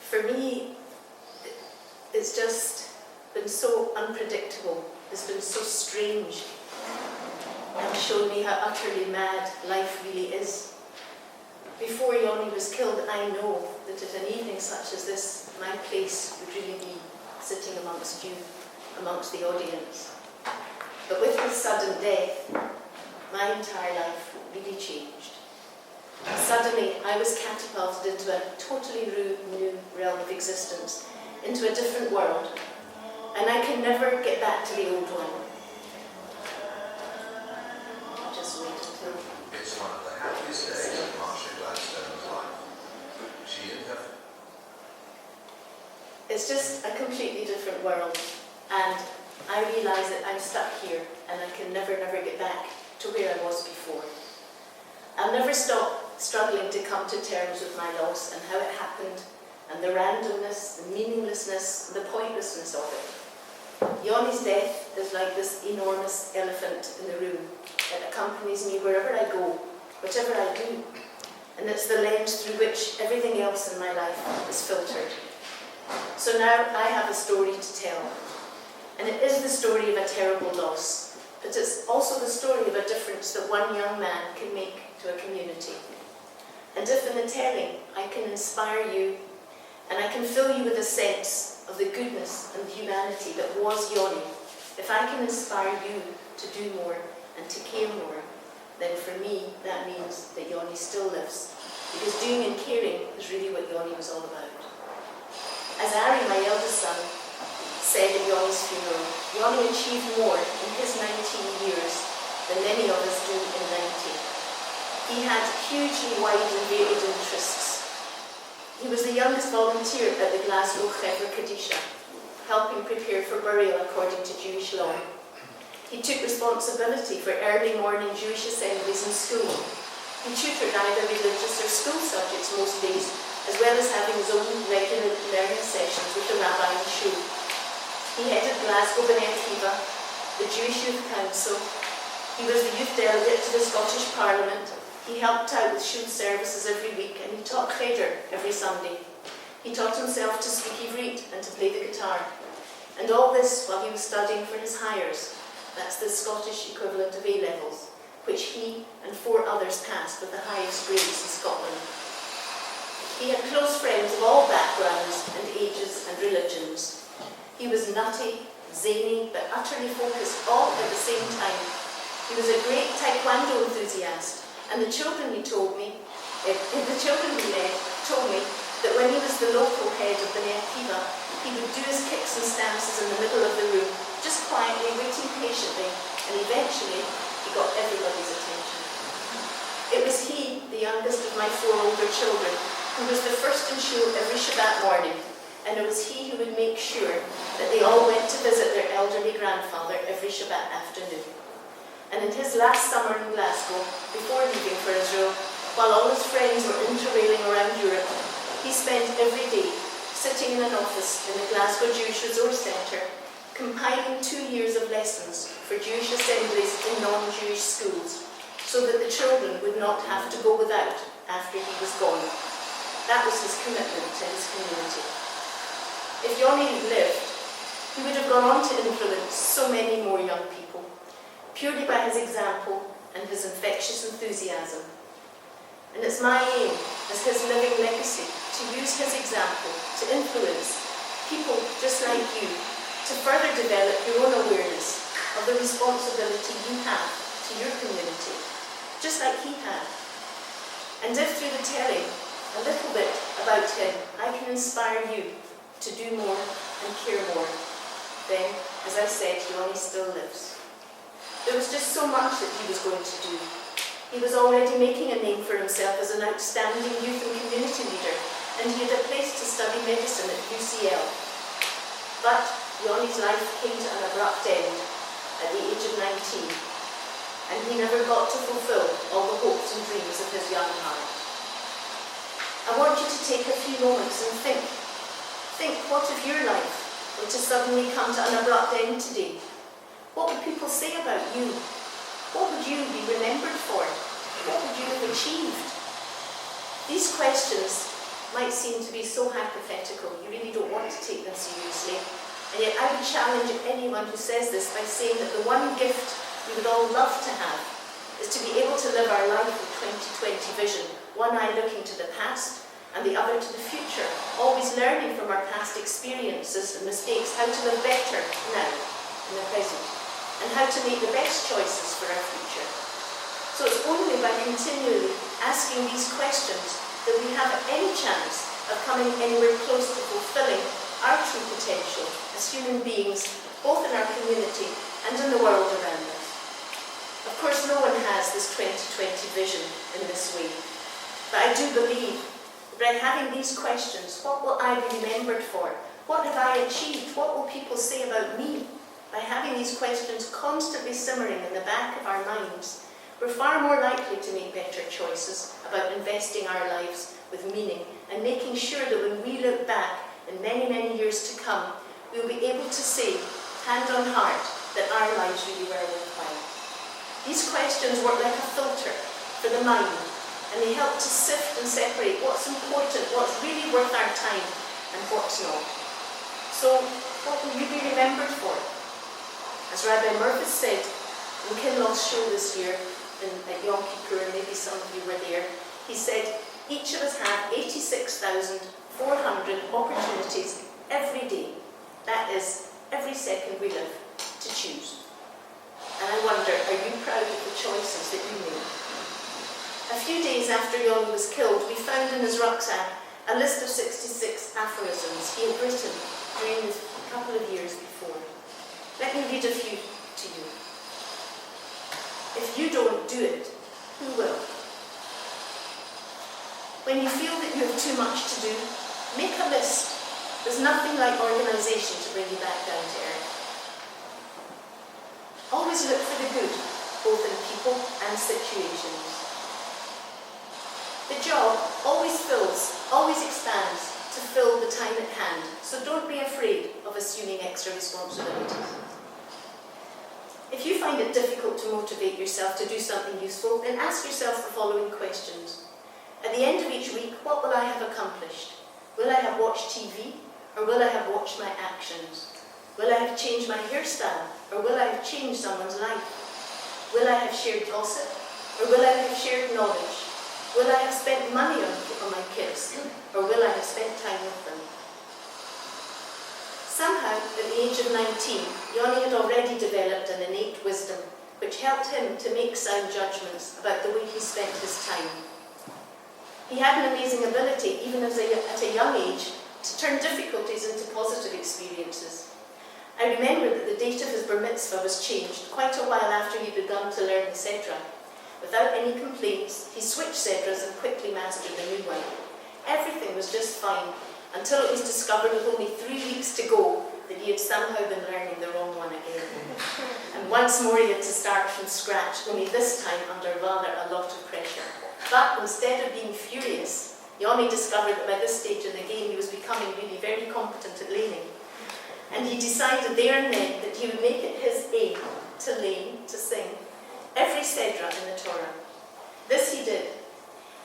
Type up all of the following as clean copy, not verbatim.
For me, it's just been so unpredictable. It's been so strange. And shown me how utterly mad life really is. Before Yoni was killed, I know that at an evening such as this, my place would really be sitting amongst you, amongst the audience. But with his sudden death, my entire life really changed. Suddenly, I was catapulted into a totally new realm of existence, into a different world, and I can never get back to the old one. Just wait until... It's one of the happiest days of Marsha Gladstone's life. She and her... It's just a completely different world, and I realise that I'm stuck here, and I can never get back to where I was before. I'll never stop struggling to come to terms with my loss and how it happened, and the randomness, the meaninglessness, the pointlessness of it. Yoni's death is like this enormous elephant in the room that accompanies me wherever I go, whatever I do, and it's the lens through which everything else in my life is filtered. So now I have a story to tell, and it is the story of a terrible loss, but it's also the story of a difference that one young man can make to a community. And if in the telling I can inspire you, and I can fill you with a sense of the goodness and humanity that was Yoni, if I can inspire you to do more and to care more, then for me that means that Yoni still lives, because doing and caring is really what Yoni was all about. As Ari, my eldest son, said at Yoni's funeral, Yoni achieved more in his 19 years than many of us do in 90. He had hugely wide and varied interests. He was the youngest volunteer at the Glasgow Chevra Kadisha, helping prepare for burial according to Jewish law. He took responsibility for early morning Jewish assemblies in school. He tutored either religious or school subjects most days, as well as having his own regular learning sessions with the rabbi in shul. He headed Glasgow B'nai Akiva, the Jewish Youth Council. He was the youth delegate to the Scottish Parliament. He helped out with shul services every week, and he taught cheder every Sunday. He taught himself to speak Ivrit and to play the guitar. And all this while he was studying for his hires. That's the Scottish equivalent of A-levels, which he and 4 others passed with the highest grades in Scotland. He had close friends of all backgrounds and ages and religions. He was nutty, zany, but utterly focused all at the same time. He was a great taekwondo enthusiast. And the children he led told me that when he was the local head of B'nai Akiva, he would do his kicks and stances in the middle of the room, just quietly, waiting patiently, and eventually he got everybody's attention. It was he, the youngest of my 4 older children, who was the first in shul every Shabbat morning, and it was he who would make sure that they all went to visit their elderly grandfather every Shabbat afternoon. And in his last summer in Glasgow, before leaving for Israel, while all his friends were interrailing around Europe, he spent every day sitting in an office in the Glasgow Jewish Resource Centre, compiling 2 years of lessons for Jewish assemblies in non-Jewish schools, so that the children would not have to go without after he was gone. That was his commitment to his community. If Yoni had lived, he would have gone on to influence so many more young people, purely by his example and his infectious enthusiasm. And it's my aim, as his living legacy, to use his example to influence people just like you, to further develop your own awareness of the responsibility you have to your community, just like he had. And if through the telling a little bit about him, I can inspire you to do more and care more, then, as I said, Yoni still lives. There was just so much that he was going to do. He was already making a name for himself as an outstanding youth and community leader, and he had a place to study medicine at UCL. But Yoni's life came to an abrupt end at the age of 19, and he never got to fulfill all the hopes and dreams of his young heart. I want you to take a few moments and think what if your life were to suddenly come to an abrupt end today? What would people say about you? What would you be remembered for? What would you have achieved? These questions might seem to be so hypothetical, you really don't want to take them seriously. And yet I would challenge anyone who says this by saying that the one gift we would all love to have is to be able to live our life with 2020 vision, one eye looking to the past and the other to the future, always learning from our past experiences and mistakes how to live better now, in the present, and how to make the best choices for our future. So it's only by continually asking these questions that we have any chance of coming anywhere close to fulfilling our true potential as human beings, both in our community and in the world around us. Of course, no one has this 2020 vision in this way, but I do believe that by having these questions, what will I be remembered for? What have I achieved? What will people say about me? By having these questions constantly simmering in the back of our minds, we're far more likely to make better choices about investing our lives with meaning and making sure that when we look back in many, many years to come, we'll be able to say, hand on heart, that our lives really were worthwhile. These questions work like a filter for the mind, and they help to sift and separate what's important, what's really worth our time, and what's not. So, what will you be remembered for? As Rabbi Murphy said in Kinloch's show this year, at Yom Kippur, maybe some of you were there, he said, each of us have 86,400 opportunities every day. That is, every second we live, to choose. And I wonder, are you proud of the choices that you made? A few days after Yoni was killed, we found in his rucksack a list of 66 aphorisms he had written during the couple of years before. Let me read a few to you. If you don't do it, who will? When you feel that you have too much to do, make a list. There's nothing like organisation to bring you back down to earth. Always look for the good, both in people and situations. The job always fills, always expands to fill the time at hand, so don't be afraid of assuming extra responsibilities. If you find it difficult to motivate yourself to do something useful, then ask yourself the following questions. At the end of each week, what will I have accomplished? Will I have watched TV, or will I have watched my actions? Will I have changed my hairstyle, or will I have changed someone's life? Will I have shared gossip, or will I have shared knowledge? Will I have spent money on my kids, or will I have spent time with them? Somehow, at the age of 19, Yoni had already developed an innate wisdom which helped him to make sound judgments about the way he spent his time. He had an amazing ability, even at a young age, to turn difficulties into positive experiences. I remember that the date of his bar mitzvah was changed quite a while after he'd begun to learn the Sedra. Without any complaints, he switched Sedras and quickly mastered the new one. Everything was just fine, until it was discovered with only 3 weeks to go that he had somehow been learning the wrong one again. And once more he had to start from scratch, only this time under rather a lot of pressure. But instead of being furious, Yoni discovered that by this stage in the game he was becoming really very competent at laning. And he decided there and then that he would make it his aim to lane, to sing, every Sedra in the Torah. This he did,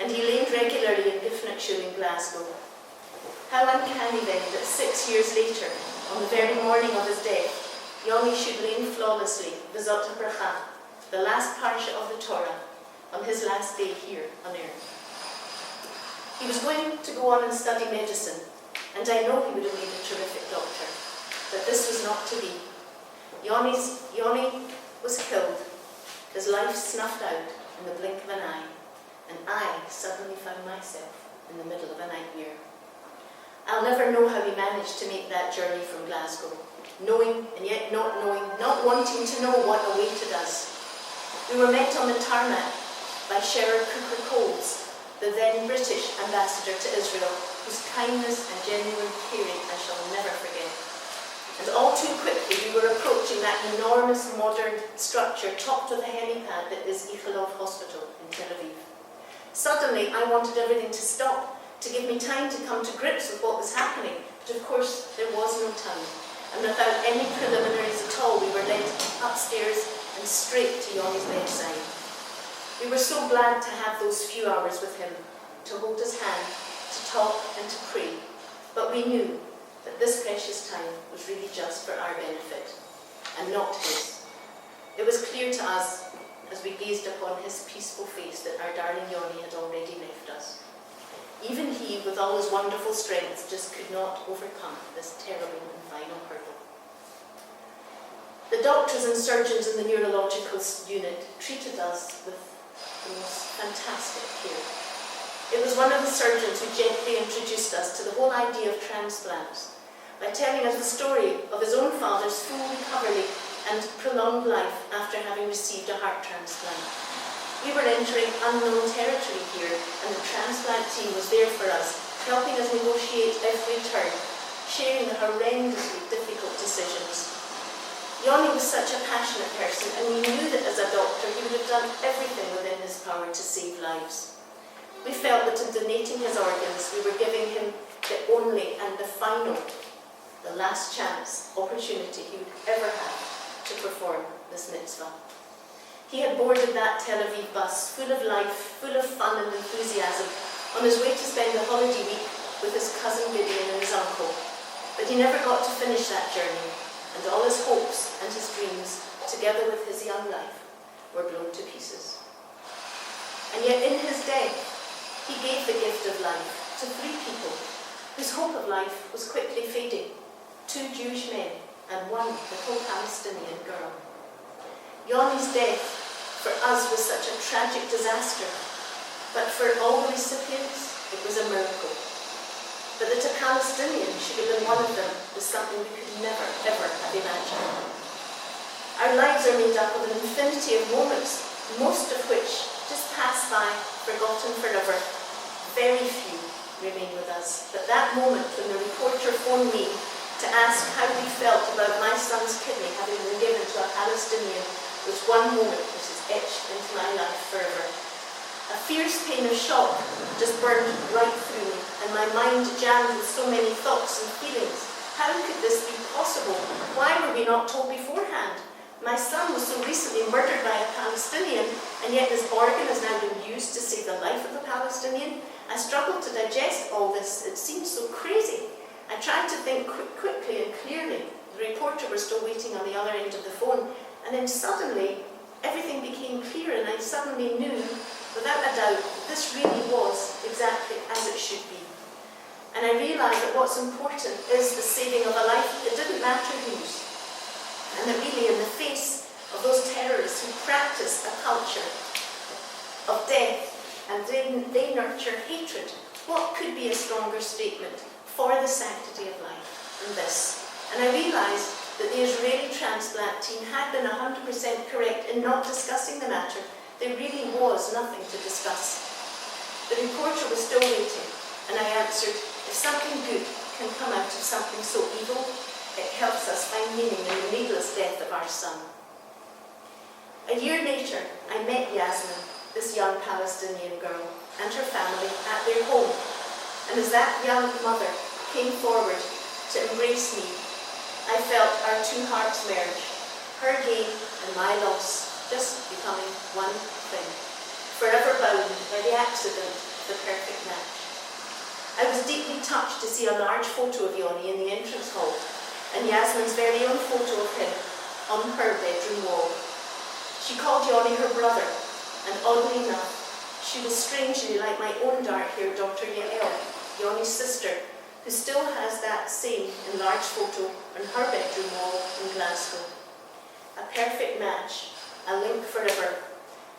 and he laned regularly in Ifnachshul in Glasgow. How uncanny then that 6 years later, on the very morning of his death, Yoni should lane flawlessly V'zot HaBracha, the last parsha of the Torah, on his last day here on earth. He was going to go on and study medicine, and I know he would have made a terrific doctor, but this was not to be. Yoni was killed, his life snuffed out in the blink of an eye, and I suddenly found myself in the middle of a nightmare. I'll never know how we managed to make that journey from Glasgow, knowing and yet not knowing, not wanting to know what awaited us. We were met on the tarmac by Sheriff Cooper Coles, the then British ambassador to Israel, whose kindness and genuine caring I shall never forget. And all too quickly we were approaching that enormous modern structure topped with a helipad that is Ichilov Hospital in Tel Aviv. Suddenly I wanted everything to stop, to give me time to come to grips with what was happening, but of course there was no time. And without any preliminaries at all, we were led upstairs and straight to Yoni's bedside. We were so glad to have those few hours with him, to hold his hand, to talk and to pray, but we knew that this precious time was really just for our benefit and not his. It was clear to us as we gazed upon his peaceful face that our darling Yoni had already left us. Even he, with all his wonderful strength, just could not overcome this terrible and final hurdle. The doctors and surgeons in the neurological unit treated us with the most fantastic care. It was one of the surgeons who gently introduced us to the whole idea of transplants by telling us the story of his own father's full recovery and prolonged life after having received a heart transplant. We were entering unknown territory here, and the transplant team was there for us, helping us negotiate every turn, sharing the horrendously difficult decisions. Yoni was such a passionate person, and we knew that as a doctor he would have done everything within his power to save lives. We felt that in donating his organs, we were giving him the only and the final, the last chance, opportunity he would ever have to perform this mitzvah. He had boarded that Tel Aviv bus, full of life, full of fun and enthusiasm, on his way to spend the holiday week with his cousin Gideon and his uncle. But he never got to finish that journey, and all his hopes and his dreams, together with his young life, were blown to pieces. And yet in his death, he gave the gift of life to 3 people whose hope of life was quickly fading, 2 Jewish men and 1 little Palestinian girl. Yoni's death for us was such a tragic disaster, but for all the recipients it was a miracle. But that a Palestinian should have been one of them was something we could never, ever have imagined. Our lives are made up of an infinity of moments, most of which just pass by, forgotten forever. Very few remain with us. But that moment when the reporter phoned me to ask how we felt about my son's kidney having been given to a Palestinian was one moment that is etched into my life forever. A fierce pain of shock just burned right through me, and my mind jammed with so many thoughts and feelings. How could this be possible? Why were we not told beforehand? My son was so recently murdered by a Palestinian, and yet his organ has now been used to save the life of a Palestinian. I struggled to digest all this. It seemed so crazy. I tried to think quickly and clearly. The reporter was still waiting on the other end of the phone, and then suddenly everything became clear, and I suddenly knew, without a doubt, this really was exactly as it should be. And I realised that what's important is the saving of a life. It didn't matter whose. And that really in the face of those terrorists who practice a culture of death and they nurture hatred, what could be a stronger statement for the sanctity of life than this? And I realised that the Israeli transplant team had been 100% correct in not discussing the matter. There really was nothing to discuss. The reporter was still waiting, and I answered, if something good can come out of something so evil, it helps us find meaning in the needless death of our son. A year later, I met Yasmin, this young Palestinian girl, and her family at their home. And as that young mother came forward to embrace me, I felt our 2 hearts merge, her gain and my loss just becoming one thing, forever bound by the accident of the perfect match. I was deeply touched to see a large photo of Yoni in the entrance hall, and Yasmin's very own photo of him on her bedroom wall. She called Yoni her brother, and oddly enough, she was strangely like my own dark-haired daughter Yael, Yoni's sister, who still has that same enlarged photo on her bedroom wall in Glasgow. A perfect match, a link forever,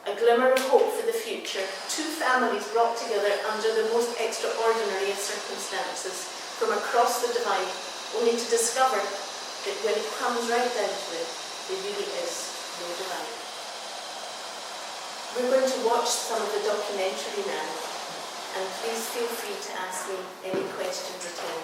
a glimmer of hope for the future, 2 families brought together under the most extraordinary of circumstances from across the divide, only to discover that when it comes right down to it, there really is no divide. We're going to watch some of the documentary now, and please feel free to ask me any questions at all.